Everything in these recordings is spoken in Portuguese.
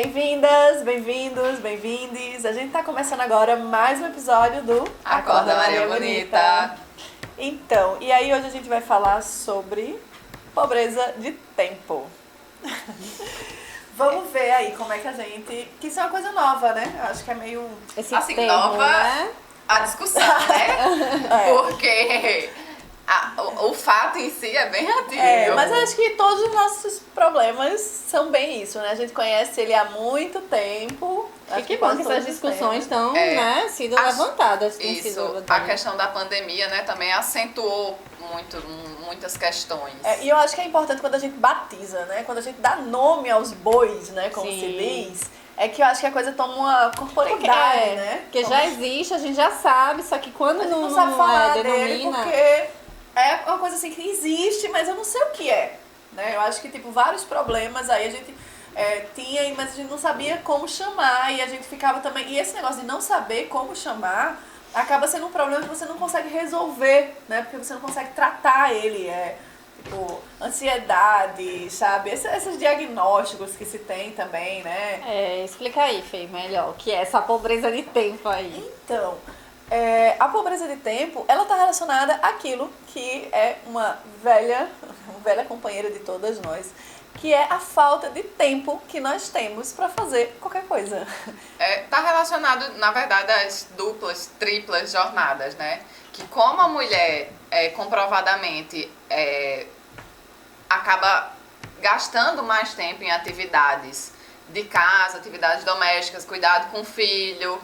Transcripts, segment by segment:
Bem-vindas, bem-vindos, bem-vindes. A gente tá começando agora mais um episódio do Acorda Maria Bonita. Então, e aí hoje a gente vai falar sobre pobreza de tempo. Vamos ver aí como é que a gente... Que isso é uma coisa nova, né? Eu acho que é meio... Esse Assim, termo, nova né? a discussão, né? É. Porque o fato em si é bem antigo. Mas eu acho que todos os nossos problemas são bem isso, né? A gente conhece ele há muito tempo. E Acho que bom que quase essas todos os discussões estão, É. né, sido levantadas. Têm sido Isso, a levantadas. questão da pandemia, né, também acentuou muitas questões. E eu acho que é importante quando a gente batiza, né? Quando a gente dá nome aos bois, né? Como Sim. se diz. É que eu acho que a coisa toma uma corporeidade, né? Porque Como já existe, a gente já sabe, só que quando a gente não, não sabe falar dele denomina... porque é uma coisa assim que existe, mas eu não sei o que é. Né? Eu acho que, tipo, vários problemas aí a gente tinha, mas a gente não sabia como chamar e a gente ficava também... E esse negócio de não saber como chamar acaba sendo um problema que você não consegue resolver, né? Porque você não consegue tratar ele. Tipo, ansiedade, sabe? Esses diagnósticos que se tem também, né? Explica aí, Fê, melhor, o que é essa pobreza de tempo aí. Então, a pobreza de tempo, ela está relacionada àquilo que é uma velha companheira de todas nós, que é a falta de tempo que nós temos para fazer qualquer coisa. Está relacionado, na verdade, às duplas, triplas jornadas, né? Que como a mulher comprovadamente acaba gastando mais tempo em atividades de casa, atividades domésticas, cuidado com o filho,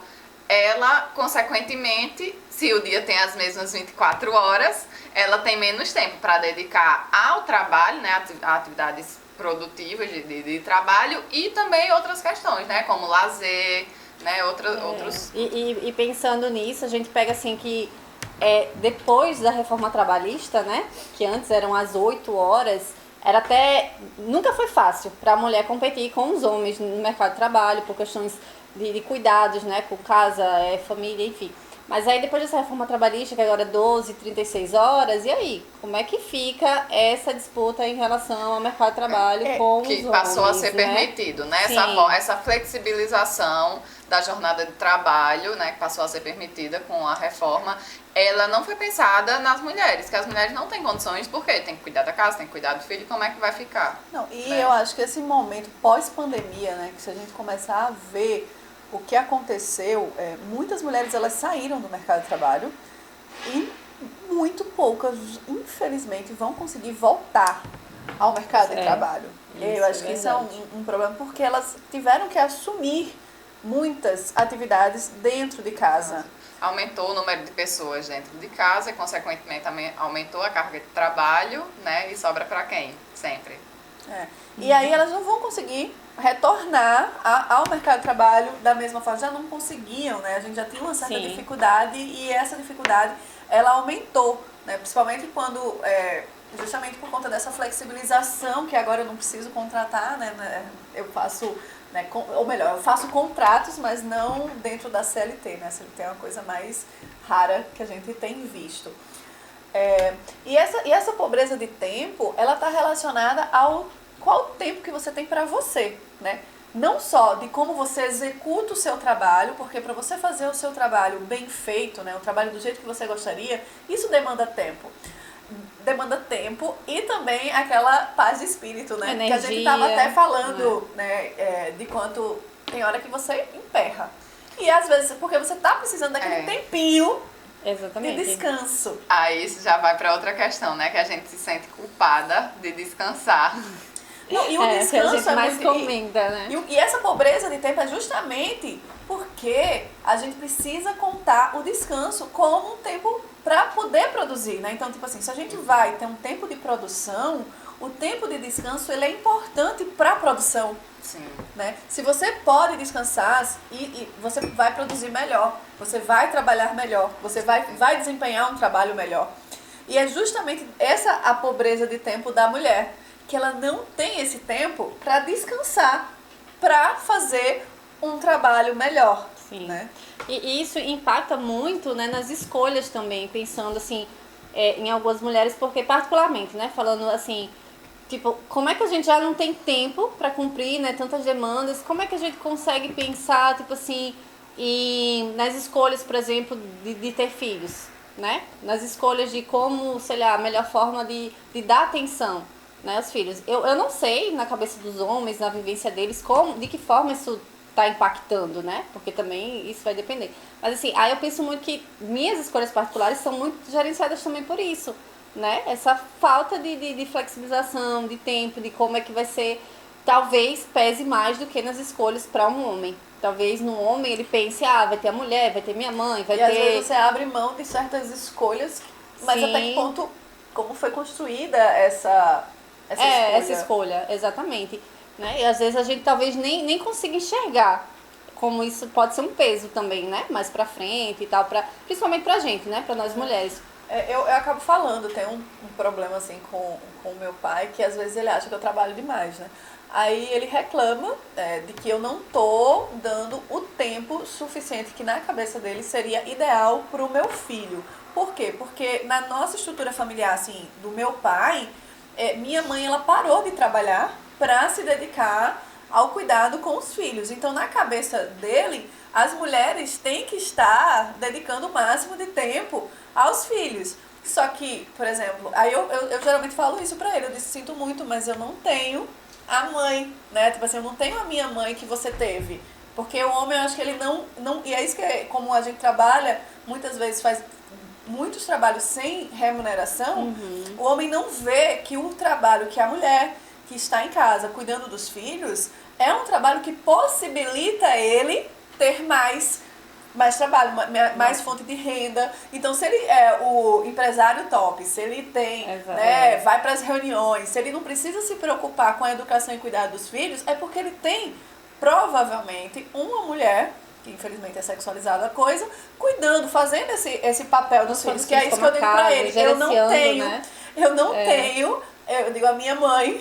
ela, consequentemente, se o dia tem as mesmas 24 horas, ela tem menos tempo para dedicar ao trabalho, né, a atividades produtivas de trabalho e também outras questões, né, como lazer, né, outros... E pensando nisso, a gente pega assim que depois da reforma trabalhista, né, que antes eram as 8 horas, era até... Nunca foi fácil para a mulher competir com os homens no mercado de trabalho, por questões de cuidados, né, com casa, família, enfim. Mas aí depois dessa reforma trabalhista, que agora é 12, 36 horas, e aí? Como é que fica essa disputa em relação ao mercado de trabalho com os homens? Que passou a ser né? permitido, né? Sim. Essa flexibilização da jornada de trabalho, né, que passou a ser permitida com a reforma, ela não foi pensada nas mulheres, que as mulheres não têm condições, porque tem que cuidar da casa, tem que cuidar do filho, como é que vai ficar? Não, e né? eu acho que esse momento pós-pandemia, né, que se a gente começar a ver o que aconteceu, muitas mulheres elas saíram do mercado de trabalho e muito poucas, infelizmente, vão conseguir voltar ao mercado de trabalho. Eu acho que isso é um problema, porque elas tiveram que assumir muitas atividades dentro de casa. Aumentou o número de pessoas dentro de casa e, consequentemente, também aumentou a carga de trabalho, né? E sobra para quem? Sempre. E aí elas não vão conseguir retornar ao mercado de trabalho da mesma forma. Já não conseguiam, né? A gente já tinha uma certa dificuldade e essa dificuldade, ela aumentou, né? Principalmente quando, justamente por conta dessa flexibilização, que agora eu não preciso contratar, né? Eu faço... Ou melhor, eu faço contratos, mas não dentro da CLT, né? A CLT é uma coisa mais rara que a gente tem visto. E essa pobreza de tempo, ela está relacionada ao qual tempo que você tem para você, né? Não só de como você executa o seu trabalho, porque para você fazer o seu trabalho bem feito, né? O trabalho do jeito que você gostaria, isso demanda tempo. Demanda tempo e também aquela paz de espírito, né? Energia, que a gente estava até falando, né? De quanto tem hora que você emperra. E às vezes, porque você tá precisando daquele tempinho Exatamente. de descanso. Aí isso já vai para outra questão, né? Que a gente se sente culpada de descansar. Não, e o Que a descanso gente mais muito... comenta, né? E essa pobreza de tempo é justamente porque a gente precisa contar o descanso como um tempo para poder produzir, né? Então, tipo assim, se a gente vai ter um tempo de produção, o tempo de descanso ele é importante para a produção. Sim. Né? Se você pode descansar e você vai produzir melhor, você vai trabalhar melhor, você vai desempenhar um trabalho melhor. E é justamente essa a pobreza de tempo da mulher, que ela não tem esse tempo para descansar, para fazer um trabalho melhor. Sim. Né? E isso impacta muito, né, nas escolhas também, pensando assim, em algumas mulheres, porque particularmente, né, falando assim, tipo, como é que a gente já não tem tempo para cumprir, né, tantas demandas? Como é que a gente consegue pensar, tipo assim, nas escolhas, por exemplo, de ter filhos, né? Nas escolhas de como, sei lá, a melhor forma de dar atenção, né, aos filhos. Eu não sei, na cabeça dos homens, na vivência deles, de que forma isso tá impactando, né? Porque também isso vai depender. Mas assim, aí eu penso muito que minhas escolhas particulares são muito gerenciadas também por isso, né? Essa falta de flexibilização, de tempo, de como é que vai ser, talvez pese mais do que nas escolhas para um homem. Talvez no homem ele pense, vai ter a mulher, vai ter minha mãe, vai ter... E às vezes você abre mão de certas escolhas, mas Sim. até que ponto, como foi construída essa escolha? Essa escolha, exatamente. Né? E às vezes a gente talvez nem consiga enxergar como isso pode ser um peso também, né? Mais pra frente e tal, principalmente pra gente, né? Pra nós mulheres. Eu acabo falando, tem um problema assim com o meu pai, que às vezes ele acha que eu trabalho demais, né? Aí ele reclama de que eu não tô dando o tempo suficiente que na cabeça dele seria ideal pro meu filho. Por quê? Porque na nossa estrutura familiar, assim, do meu pai, minha mãe, ela parou de trabalhar para se dedicar ao cuidado com os filhos. Então, na cabeça dele, as mulheres têm que estar dedicando o máximo de tempo aos filhos. Só que, por exemplo, aí eu geralmente falo isso pra ele, eu disse, sinto muito, mas eu não tenho a mãe, né? Tipo assim, eu não tenho a minha mãe que você teve. Porque o homem, eu acho que ele não e é isso que, como a gente trabalha, muitas vezes faz muitos trabalhos sem remuneração, o homem não vê que o trabalho que a mulher que está em casa cuidando dos filhos é um trabalho que possibilita ele ter mais trabalho, mais fonte de renda. Então, se ele é o empresário top, se ele tem, né, vai para as reuniões, se ele não precisa se preocupar com a educação e cuidar dos filhos, é porque ele tem, provavelmente, uma mulher, que infelizmente é sexualizada a coisa, cuidando, fazendo esse papel dos filhos, que é isso que eu digo para ele. Eu não tenho, eu digo a minha mãe,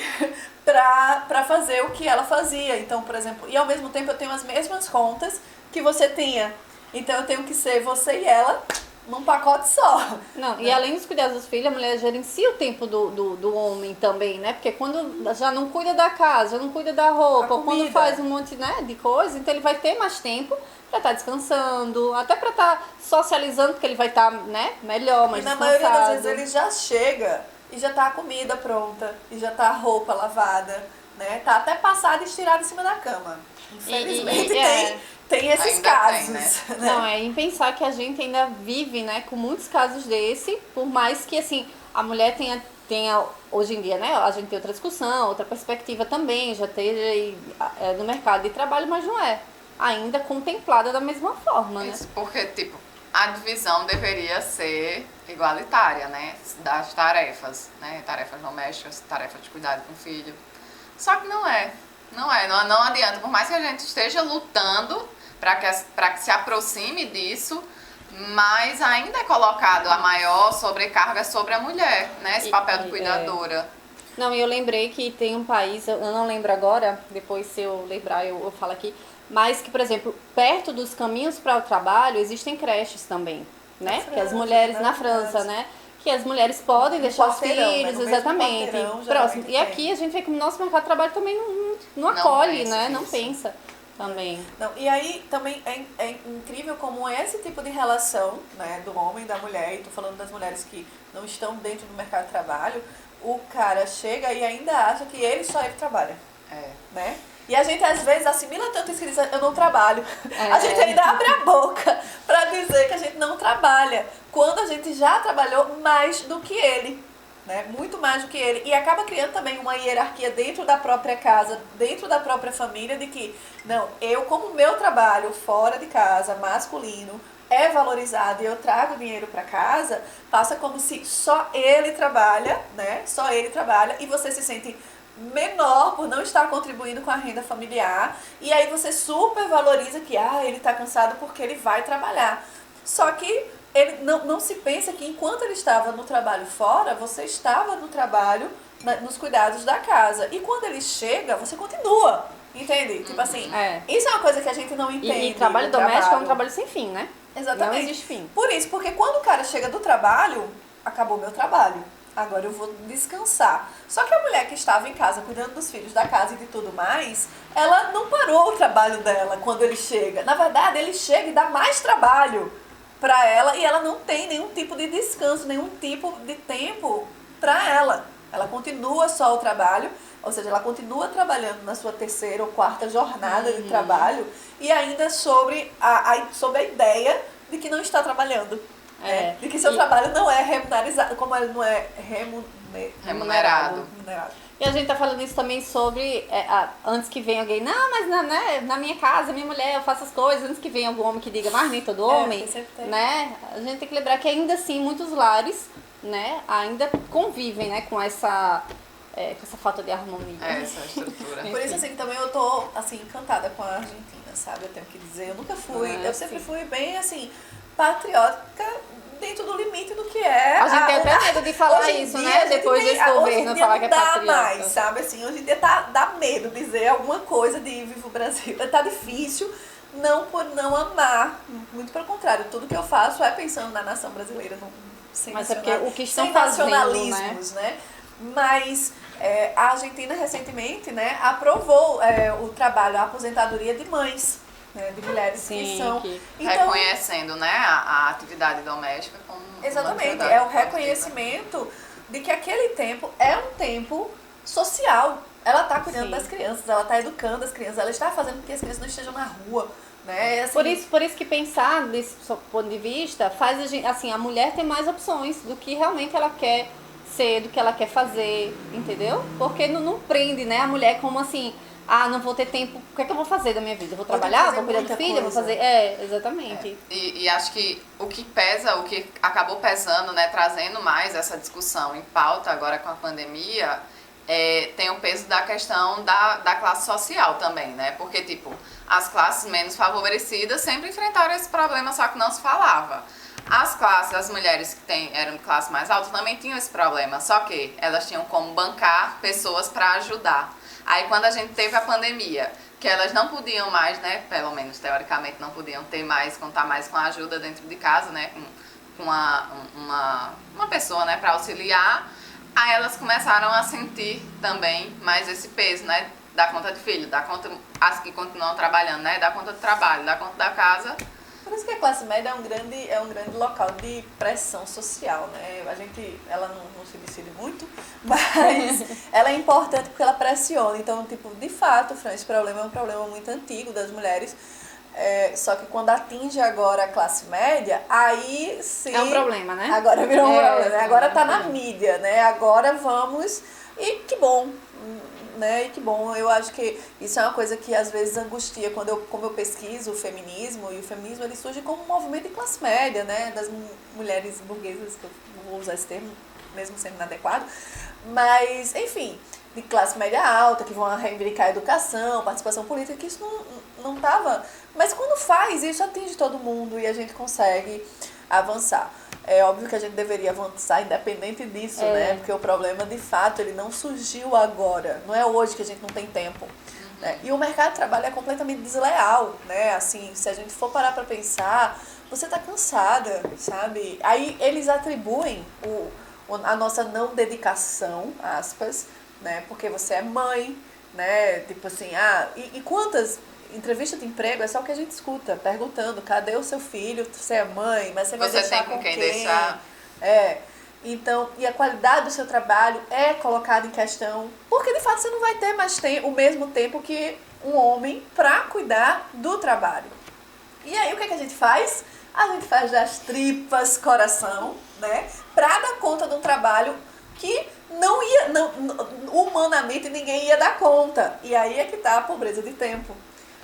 pra fazer o que ela fazia. Então, por exemplo, e ao mesmo tempo eu tenho as mesmas contas que você tinha. Então eu tenho que ser você e ela num pacote só. Não, e além dos cuidados dos filhos, a mulher gerencia o tempo do homem também, né? Porque quando já não cuida da casa, já não cuida da roupa, quando faz um monte, né, de coisa, então ele vai ter mais tempo pra estar descansando, até pra estar socializando, porque ele vai estar, né, melhor, mais descansado. E na maioria das vezes ele já chega e já tá a comida pronta, e já tá a roupa lavada, né? Tá até passada e estirada em cima da cama. Infelizmente tem esses ainda casos. Tem, né? Não, é em pensar que a gente ainda vive, né, com muitos casos desse, por mais que, assim, a mulher tenha hoje em dia, né, a gente tem outra discussão, outra perspectiva também, já esteja aí no mercado de trabalho, mas não é ainda contemplada da mesma forma, né? Isso, porque, tipo, a divisão deveria ser igualitária, né, das tarefas, né, tarefas domésticas, tarefas de cuidado com o filho. Só que não é. Não adianta, por mais que a gente esteja lutando para que se aproxime disso, mas ainda é colocado a maior sobrecarga sobre a mulher, né? Esse papel de cuidadora. Não, e eu lembrei que tem um país, eu não lembro agora, depois se eu lembrar eu falo aqui, mas que, por exemplo, perto dos caminhos para o trabalho existem creches também, né? França, que as mulheres, na França, né? Que as mulheres podem deixar os filhos, exatamente, próximo. E aqui a gente vê que o nosso mercado de trabalho também não acolhe, né? Não pensa também. Não, e aí também é incrível como esse tipo de relação, né, do homem e da mulher, e tô falando das mulheres que não estão dentro do mercado de trabalho, o cara chega e ainda acha que só ele trabalha. Né? E a gente às vezes assimila tanto isso que diz, eu não trabalho. A gente ainda abre a boca pra dizer que a gente não trabalha, quando a gente já trabalhou mais do que ele, né? Muito mais do que ele. E acaba criando também uma hierarquia dentro da própria casa, dentro da própria família, de que, não, como meu trabalho fora de casa, masculino, é valorizado e eu trago dinheiro para casa, passa como se só ele trabalha, né? Só ele trabalha e você se sente menor por não estar contribuindo com a renda familiar, e aí você super valoriza que ele está cansado porque ele vai trabalhar. Só que ele não se pensa que enquanto ele estava no trabalho fora, você estava no trabalho, nos cuidados da casa. E quando ele chega, você continua. Entende? Tipo assim, isso é uma coisa que a gente não entende. E trabalho doméstico é um trabalho sem fim, né? Exatamente. Não existe fim. Por isso, porque quando o cara chega do trabalho, acabou meu trabalho. agora eu vou descansar. Só que a mulher que estava em casa cuidando dos filhos, da casa e de tudo mais, ela não parou o trabalho dela quando ele chega. Na verdade, ele chega e dá mais trabalho para ela e ela não tem nenhum tipo de descanso, nenhum tipo de tempo para ela. Ela continua só o trabalho, ou seja, ela continua trabalhando na sua terceira ou quarta jornada de trabalho e ainda sobre a ideia de que não está trabalhando. Né? De que seu trabalho não é remunerado, como ele não é remunerado. E a gente tá falando isso também sobre, antes que venha alguém, não, mas na minha casa, minha mulher, eu faço as coisas, antes que venha algum homem que diga, mas nem todo homem, né? A gente tem que lembrar que ainda assim, muitos lares, né, ainda convivem, né, com essa falta de harmonia. Essa estrutura. Por isso, assim, também eu tô, assim, encantada com a Argentina, sabe? Eu tenho que dizer, eu nunca fui, eu sempre fui bem, assim, patriótica dentro do limite do que é. A gente tem até medo de falar isso, né? Depois desse governo falar que é patriota. Mais, sabe? Assim, hoje em dia dá medo dizer alguma coisa de Viva o Brasil. Tá difícil, não por não amar. Muito pelo contrário, tudo que eu faço é pensando na nação brasileira, sem mas é porque o que estão sem fazendo, nacionalismos, né? Mas a Argentina recentemente, né, aprovou o trabalho, a aposentadoria de mães. Né, de mulheres que são... Então, reconhecendo, né, a atividade doméstica como exatamente, é o reconhecimento de que aquele tempo é um tempo social. Ela está cuidando das crianças, ela está educando as crianças, ela está fazendo com que as crianças não estejam na rua. Né? Assim, por isso que pensar desse ponto de vista faz a mulher ter mais opções do que realmente ela quer ser, do que ela quer fazer, entendeu? Porque não prende, né, a mulher como assim... não vou ter tempo, o que é que eu vou fazer da minha vida? Eu vou trabalhar, vou cuidar do filho, vou fazer... exatamente. E acho que o que pesa, o que acabou pesando, né, trazendo mais essa discussão em pauta agora com a pandemia, tem o peso da questão da classe social também, né? Porque, tipo, as classes menos favorecidas sempre enfrentaram esse problema, só que não se falava. As mulheres que eram de classe mais alta também tinham esse problema, só que elas tinham como bancar pessoas para ajudar. Aí quando a gente teve a pandemia, que elas não podiam mais, né, pelo menos teoricamente não podiam contar mais com a ajuda dentro de casa, né, com uma pessoa, né, para auxiliar, aí elas começaram a sentir também mais esse peso, né, dar conta de filho, dar conta, as que continuam trabalhando, né, dar conta do trabalho, dar conta da casa. Por isso que a classe média é um grande local de pressão social, né? Ela não se decide muito, mas ela é importante porque ela pressiona. Então, tipo, de fato, Fran, esse problema é um problema muito antigo das mulheres. Só que quando atinge agora a classe média, aí sim... É um problema, né? Agora virou um problema, né? Agora tá na mídia, né? Agora vamos... E que bom, né? E que bom, eu acho que isso é uma coisa que às vezes angustia como eu pesquiso o feminismo, e o feminismo ele surge como um movimento de classe média, né? Das mulheres burguesas, que eu vou usar esse termo, mesmo sendo inadequado, mas, enfim, de classe média alta, que vão reivindicar a educação, participação política, que isso não estava... Mas quando faz, isso atinge todo mundo e a gente consegue avançar. É óbvio que a gente deveria avançar independente disso, né? Porque o problema, de fato, ele não surgiu agora. Não é hoje que a gente não tem tempo. Né? E o mercado de trabalho é completamente desleal, né? Assim, se a gente for parar para pensar, você está cansada, sabe? Aí eles atribuem a nossa não dedicação, aspas, né? Porque você é mãe, né? Tipo assim, e quantas... entrevista de emprego é só o que a gente escuta, perguntando, cadê o seu filho? Você é mãe, mas você vai deixar tem com quem quem? deixar. Então, e a qualidade do seu trabalho é colocada em questão, porque de fato você não vai ter mais o mesmo tempo que um homem para cuidar do trabalho. E aí o que a gente faz? A gente faz das tripas, coração, né? Para dar conta de um trabalho que humanamente ninguém ia dar conta. E aí é que tá a pobreza de tempo.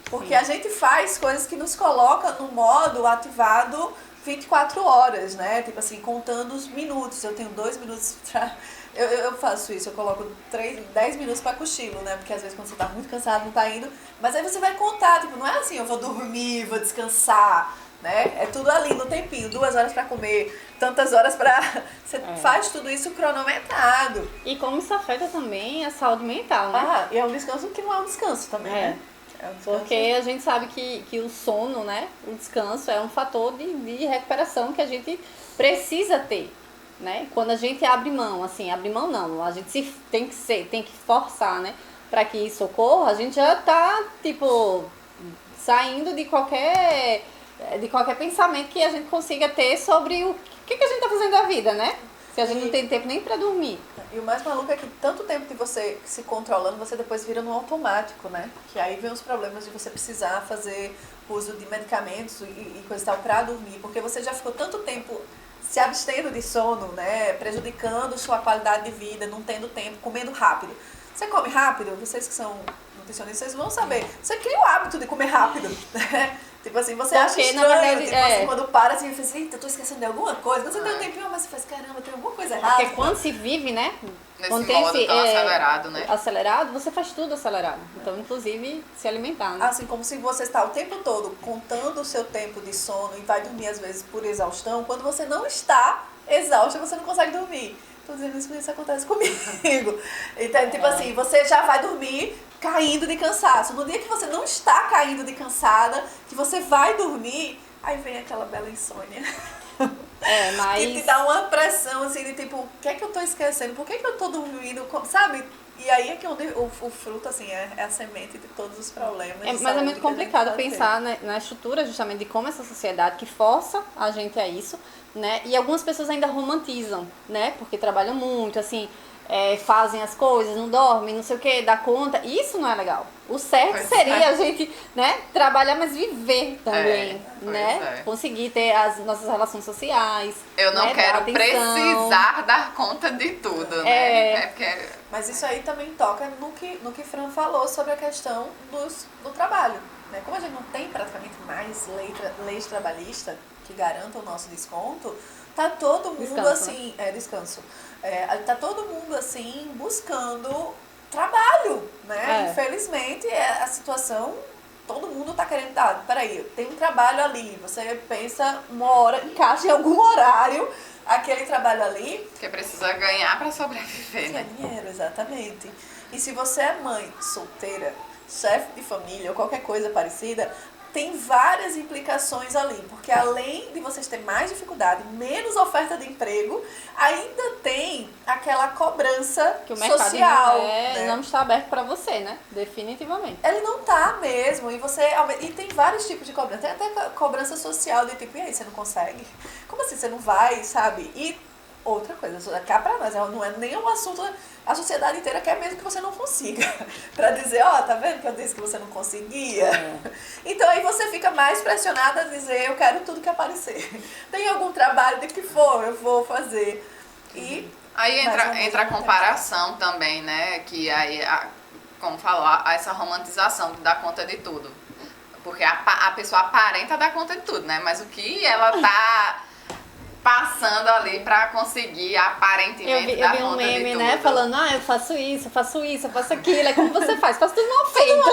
Porque a gente faz coisas que nos colocam no modo ativado 24 horas, né? Tipo assim, contando os minutos. Eu tenho 2 minutos pra... Eu faço isso, eu coloco 10 minutos pra cochilo, né? Porque às vezes quando você tá muito cansado, não tá indo. Mas aí você vai contar, tipo, não é assim, eu vou dormir, vou descansar, né? É tudo ali no tempinho, 2 horas pra comer, tantas horas pra... Você faz tudo isso cronometrado. E como isso afeta também a saúde mental, né? E é um descanso que não é um descanso também, né? Porque a gente sabe que o sono, né, o descanso é um fator de recuperação que a gente precisa ter, né? Quando a gente abre mão, assim, abre mão não, a gente tem que forçar, né? Para que isso ocorra, a gente já tá, tipo, saindo de qualquer pensamento que a gente consiga ter sobre o que a gente tá fazendo da vida, né? Se a gente não tem tempo nem para dormir. E o mais maluco é que tanto tempo de você se controlando, você depois vira no automático, né? Que aí vem os problemas de você precisar fazer uso de medicamentos e coisa e tal pra dormir, porque você já ficou tanto tempo se abstendo de sono, né? Prejudicando sua qualidade de vida, não tendo tempo, comendo rápido. Você come rápido? Vocês que são nutricionistas, vocês vão saber. Você cria o hábito de comer rápido, né? Tipo assim, você acha estranho, verdade, tipo assim, quando para assim, você fala, eita, eu tô esquecendo de alguma coisa. Quando você tem um tempinho, mas você faz, caramba, tem alguma coisa errada. Porque quando se vive, né? Nesse modo tão acelerado, né? Acelerado, você faz tudo acelerado. Então, inclusive, se alimentar, né? Assim, como se você está o tempo todo contando o seu tempo de sono e vai dormir, às vezes, por exaustão. Quando você não está exausta, você não consegue dormir. Tô dizendo isso porque isso acontece comigo. Então, tipo assim, você já vai dormir caindo de cansaço. No dia que você não está caindo de cansada, que você vai dormir, aí vem aquela bela insônia. Mas... Que te dá uma pressão, assim, de tipo, o que é que eu tô esquecendo? Por que eu tô dormindo? Sabe? E aí é que o fruto, assim, é a semente de todos os problemas. Mas é muito complicado pensar na estrutura, justamente, de como essa sociedade que força a gente a isso, né? E algumas pessoas ainda romantizam, né? Porque trabalham muito, assim, fazem as coisas, não dormem, não sei o que, dá conta. Isso não é legal. O certo seria a gente, né, trabalhar, mas viver também, né? Conseguir ter as nossas relações sociais. Eu não quero precisar dar conta de tudo, né? Mas isso aí também toca no que Fran falou sobre a questão do trabalho, né? Como a gente não tem praticamente mais leis trabalhistas que garantam o nosso desconto, tá todo mundo assim, descanso. Tá todo mundo assim buscando trabalho, né? Infelizmente a situação, todo mundo tá querendo, peraí, tem um trabalho ali, você pensa uma hora, encaixa em algum horário aquele trabalho ali. Que precisa ganhar para sobreviver, né? Dinheiro, exatamente. E se você é mãe solteira, chefe de família ou qualquer coisa parecida, tem várias implicações ali, porque além de vocês terem mais dificuldade, menos oferta de emprego, ainda tem aquela cobrança que o mercado social. Não está aberto para você, né? Definitivamente. Ele não tá mesmo, e tem vários tipos de cobrança. Tem até cobrança social de tipo, e aí, você não consegue? Como assim, você não vai, sabe? E outra coisa, cá pra nós, não é nem um assunto, a sociedade inteira quer mesmo que você não consiga. Pra dizer, tá vendo que eu disse que você não conseguia? Então aí você fica mais pressionada a dizer, eu quero tudo que aparecer. Tem algum trabalho de que for, eu vou fazer. E aí entra a comparação também, né? Que aí, como falar, essa romantização de dar conta de tudo. Porque a pessoa aparenta dar conta de tudo, né? Mas o que ela tá passando ali pra conseguir aparentemente dar conta de tudo. Eu vi um meme, né, falando, eu faço isso, eu faço aquilo, é como você faz, faço tudo mal feito.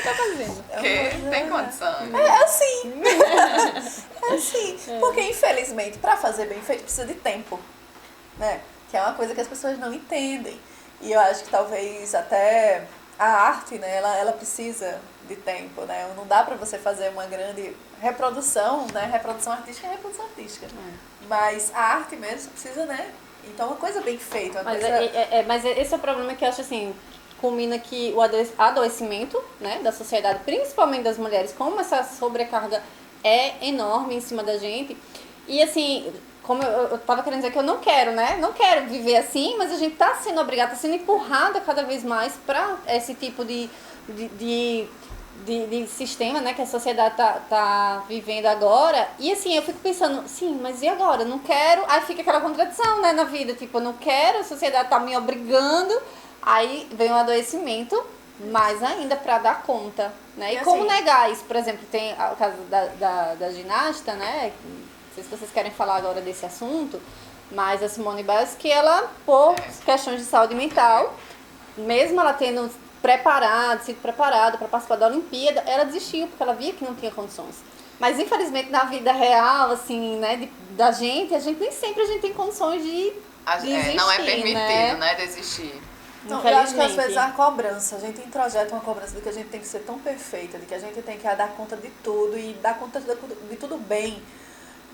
Tá fazendo. Porque tem condição. É assim, porque infelizmente pra fazer bem feito precisa de tempo, né, que é uma coisa que as pessoas não entendem. E eu acho que talvez até a arte, né, ela precisa de tempo, né? Não dá pra você fazer uma grande reprodução, né? Reprodução artística é reprodução artística. Mas a arte mesmo precisa, né? Então uma coisa bem feita. Mas esse é o problema que eu acho assim, culmina que o adoecimento, né, da sociedade, principalmente das mulheres, como essa sobrecarga é enorme em cima da gente. E assim, como eu tava querendo dizer que eu não quero, né? Não quero viver assim, mas a gente tá sendo obrigada, tá sendo empurrada cada vez mais pra esse tipo de sistema, né, que a sociedade tá vivendo agora. E assim, eu fico pensando, sim, mas e agora? Não quero. Aí fica aquela contradição, né, na vida. Tipo, eu não quero, a sociedade tá me obrigando. Aí vem o adoecimento, mais ainda pra dar conta, né? E assim, como negar isso? Por exemplo, tem o caso da ginasta, né? Não sei se vocês querem falar agora desse assunto, mas a Simone Biles, que ela, por questões de saúde mental, mesmo ela tendo sido preparada para participar da Olimpíada, ela desistiu, porque ela via que não tinha condições. Mas, infelizmente, na vida real, assim, né, da gente, nem sempre a gente tem condições de desistir, não é permitido, né, desistir. Não, eu acho que às vezes a cobrança, a gente introjeta uma cobrança de que a gente tem que ser tão perfeita, de que a gente tem que dar conta de tudo e dar conta de tudo bem,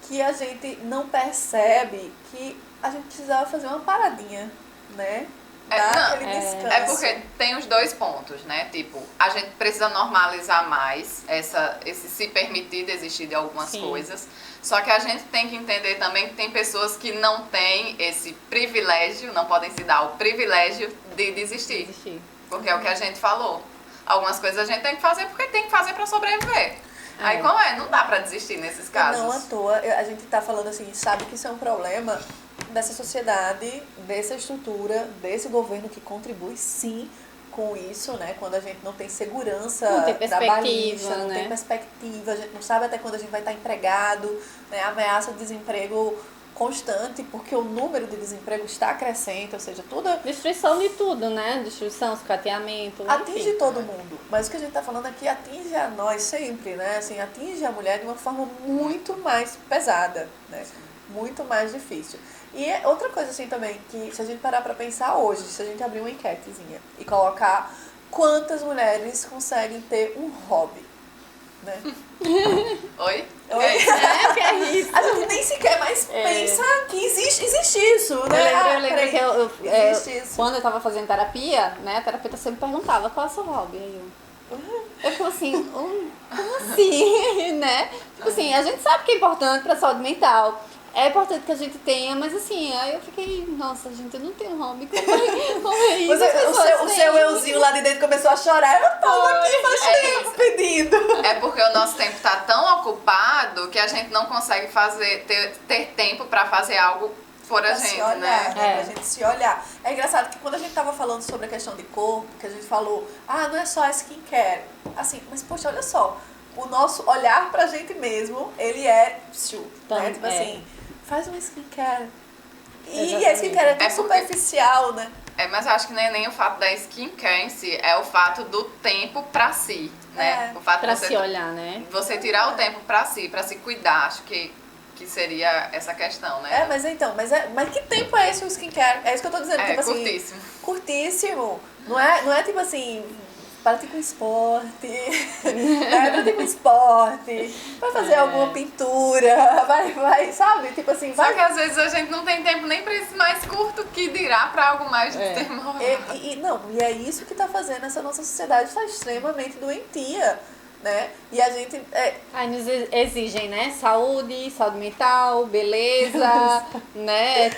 que a gente não percebe que a gente precisava fazer uma paradinha, né? Dar aquele descanso. É porque tem os dois pontos, né? Tipo, a gente precisa normalizar mais esse se permitir desistir de algumas coisas. Só que a gente tem que entender também que tem pessoas que não têm esse privilégio, não podem se dar o privilégio de desistir. Porque é o que a gente falou. Algumas coisas a gente tem que fazer porque tem que fazer para sobreviver. Aí como não dá pra desistir nesses casos. Não à toa, a gente tá falando assim, sabe que isso é um problema dessa sociedade, dessa estrutura, desse governo que contribui sim com isso, né? Quando a gente não tem segurança não tem trabalhista, né? não tem perspectiva, a gente não sabe até quando a gente vai estar empregado, né? Ameaça de desemprego constante, porque o número de desemprego está crescendo, ou seja, tudo... Destruição de tudo, né? Destruição, sucateamento, atinge enfim. todo mundo. Mas o que a gente está falando aqui atinge a nós sempre, né? Assim, atinge a mulher de uma forma muito mais pesada, né? Muito mais difícil. E outra coisa assim também, que se a gente parar para pensar hoje, se a gente abrir uma enquetezinha e colocar quantas mulheres conseguem ter um hobby, né? Oi? Que é isso? A gente nem sequer mais pensa que existe isso, né? Eu lembro que existe isso. quando eu tava fazendo terapia, né, a terapeuta sempre perguntava qual é o seu hobby. Aí eu fico assim, como assim, né? Tipo assim, a gente sabe que é importante pra saúde mental. É importante que a gente tenha, mas assim, aí eu fiquei, nossa, gente, eu não tenho hobby, como é isso? O seu euzinho lá de dentro começou a chorar, eu tava aqui faz tempo pedindo. É porque o nosso tempo tá tão ocupado que a gente não consegue ter tempo pra fazer algo por a gente, se olhar, né? Pra gente se olhar. É engraçado que quando a gente tava falando sobre a questão de corpo, que a gente falou, não é só a skincare. Assim, mas poxa, olha só, o nosso olhar pra gente mesmo, ele é, né? Tipo assim, faz uma skincare. E a skincare é tão superficial, né? Mas eu acho que não é nem o fato da skincare em si, é o fato do tempo pra si, né? O fato pra de você se olhar, né? Você tirar o tempo pra si, pra se cuidar, acho que seria essa questão, né? Mas que tempo é esse o skincare? É isso que eu tô dizendo, tipo assim... Curtíssimo. Curtíssimo. Não é tipo assim... Pratica um esporte, pratica um esporte, vai fazer alguma pintura, vai, sabe? Tipo assim, vai... Só que às vezes a gente não tem tempo nem pra isso mais curto, que dirá pra algo mais demorado. E é isso que tá fazendo essa nossa sociedade estar extremamente doentia, né? E a gente... Aí nos exigem, né? Saúde mental, beleza, né?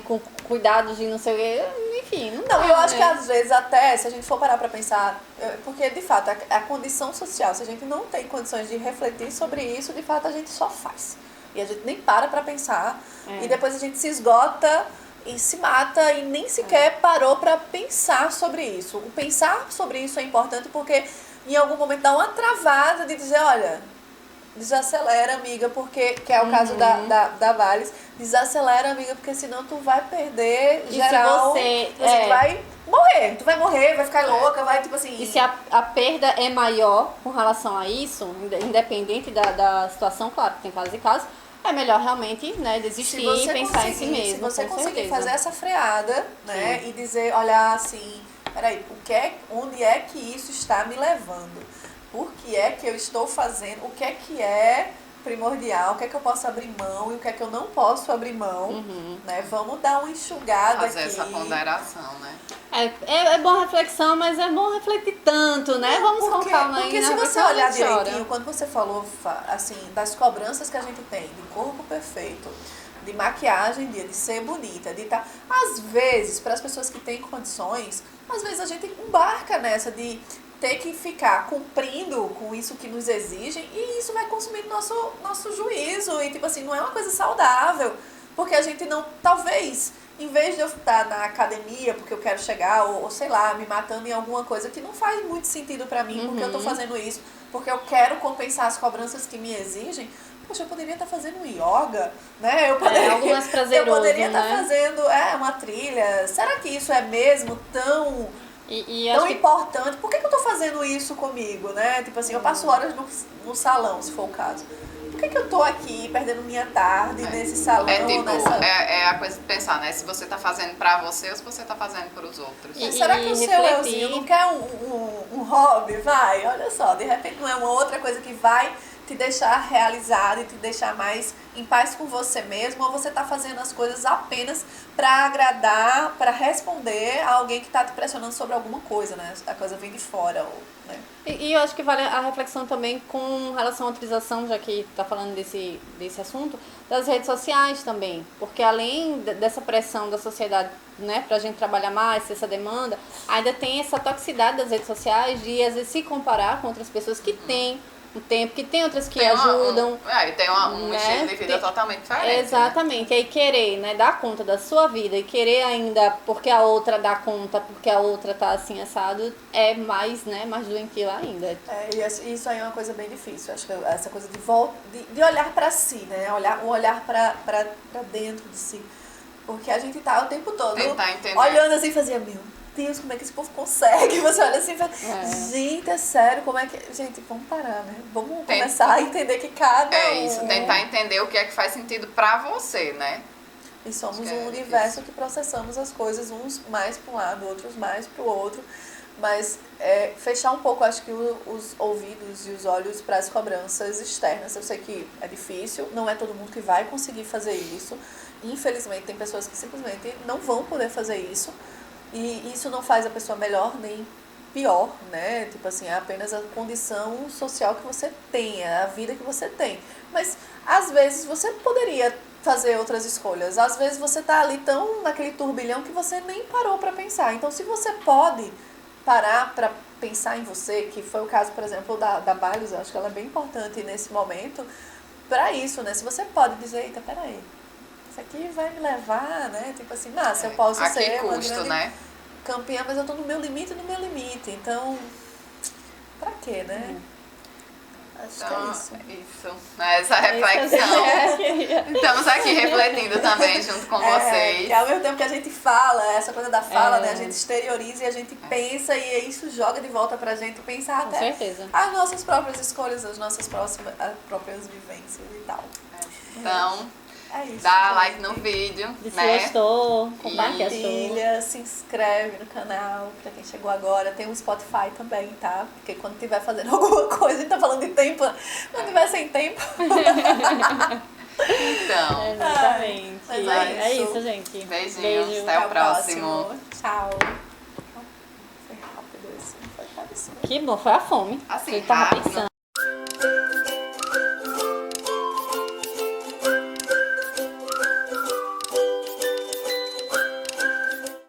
Com cuidados de não sei o quê, enfim, não dá. Não, eu acho que às vezes até, se a gente for parar pra pensar, porque de fato a condição social, se a gente não tem condições de refletir sobre isso, de fato a gente só faz. E a gente nem para pra pensar, e depois a gente se esgota e se mata e nem sequer parou pra pensar sobre isso. O pensar sobre isso é importante porque em algum momento dá uma travada de dizer, olha, desacelera, amiga, porque, que é o caso da Vales, desacelera, amiga, porque senão tu vai perder geral, se tu vai morrer, vai ficar louca, vai tipo assim... E se a perda é maior com relação a isso, independente da situação, claro que tem casos e casos, é melhor realmente, né, desistir e pensar em si mesmo. Se você com conseguir certeza. fazer essa freada, né, e dizer, olhar assim, peraí, onde é que isso está me levando? Por que é que eu estou fazendo? O que é primordial? O que é que eu posso abrir mão e o que é que eu não posso abrir mão? Né? Vamos dar uma enxugada fazer aqui. essa ponderação, né? É boa reflexão, mas é bom refletir tanto, né? Vamos com calma aí. Porque se você olhar direitinho, quando você falou assim, das cobranças que a gente tem, de corpo perfeito, de maquiagem, de ser bonita, de estar... Às vezes, para as pessoas que têm condições, às vezes a gente embarca nessa de ter que ficar cumprindo com isso que nos exigem e isso vai consumindo nosso juízo e tipo assim, não é uma coisa saudável, porque a gente não, talvez, em vez de eu estar na academia porque eu quero chegar ou sei lá, me matando em alguma coisa que não faz muito sentido pra mim, porque eu tô fazendo isso, porque eu quero compensar as cobranças que me exigem, poxa, eu poderia estar fazendo yoga, né? Eu poderia estar fazendo uma trilha. Será que isso é mesmo tão importante? Por que eu tô fazendo isso comigo, né? Tipo assim, eu passo horas no salão, se for o caso. Por que eu tô aqui perdendo minha tarde nesse salão? É a coisa de pensar, né? Se você tá fazendo pra você ou se você tá fazendo pros outros. Mas será que o seu euzinho não quer um hobby? Vai, olha só, de repente não é uma outra coisa que vai te deixar realizado e te deixar mais em paz com você mesmo, ou você está fazendo as coisas apenas para agradar, para responder a alguém que está te pressionando sobre alguma coisa, né? A coisa vem de fora, né? E eu acho que vale a reflexão também com relação à utilização, já que está falando desse assunto, das redes sociais também. Porque além dessa pressão da sociedade, né, pra gente trabalhar mais, essa demanda, ainda tem essa toxicidade das redes sociais de às vezes se comparar com outras pessoas que têm o tempo, que tem outras que Tem ajudam. E tem um né? estilo de vida totalmente diferente. Exatamente. Né? E aí querer, né, dar conta da sua vida e querer ainda porque a outra dá conta, porque a outra tá assim assado, é mais, né, mais doentio ainda. E isso aí é uma coisa bem difícil. Acho que essa coisa de olhar pra si, né? Olhar pra dentro de si. Porque a gente tá o tempo todo olhando assim e fazia, meu Deus, como é que esse povo consegue? Você olha assim e fala, gente, é sério, como é que... Gente, vamos parar, né? Vamos começar a entender que cada isso, tentar entender o que é que faz sentido pra você, né? E somos um universo que processamos as coisas, uns mais para um lado, outros mais para o outro. Mas fechar um pouco, acho que os ouvidos e os olhos para as cobranças externas. Eu sei que é difícil, não é todo mundo que vai conseguir fazer isso. Infelizmente, tem pessoas que simplesmente não vão poder fazer isso. E isso não faz a pessoa melhor nem pior, né? Tipo assim, é apenas a condição social que você tem, a vida que você tem. Mas, às vezes, você poderia fazer outras escolhas. Às vezes, você tá ali tão naquele turbilhão que você nem parou para pensar. Então, se você pode parar para pensar em você, que foi o caso, por exemplo, da Bailos, eu acho que ela é bem importante nesse momento, para isso, né? Se você pode dizer, eita, peraí, isso aqui vai me levar, né? Tipo assim, se eu posso ser uma grande campeã, mas eu tô no meu limite, então, pra quê, né? Acho que é isso. Essa reflexão. Estamos aqui refletindo também junto com vocês. Que ao mesmo tempo que a gente fala, essa coisa da fala, né? A gente exterioriza e a gente pensa e isso joga de volta pra gente pensar até as nossas próprias escolhas, as nossas próprias vivências e tal. Então, isso, dá like no vídeo, se gostou, compartilha, se inscreve no canal, pra quem chegou agora. Tem um Spotify também, tá? Porque quando tiver fazendo alguma coisa, a gente tá falando de tempo, quando tiver sem tempo. Então, exatamente. É isso, gente. Beijinhos, até o próximo. Tchau. Foi rápido isso, foi parecido. Que bom, foi a fome. Assim, tava rápido. pensando.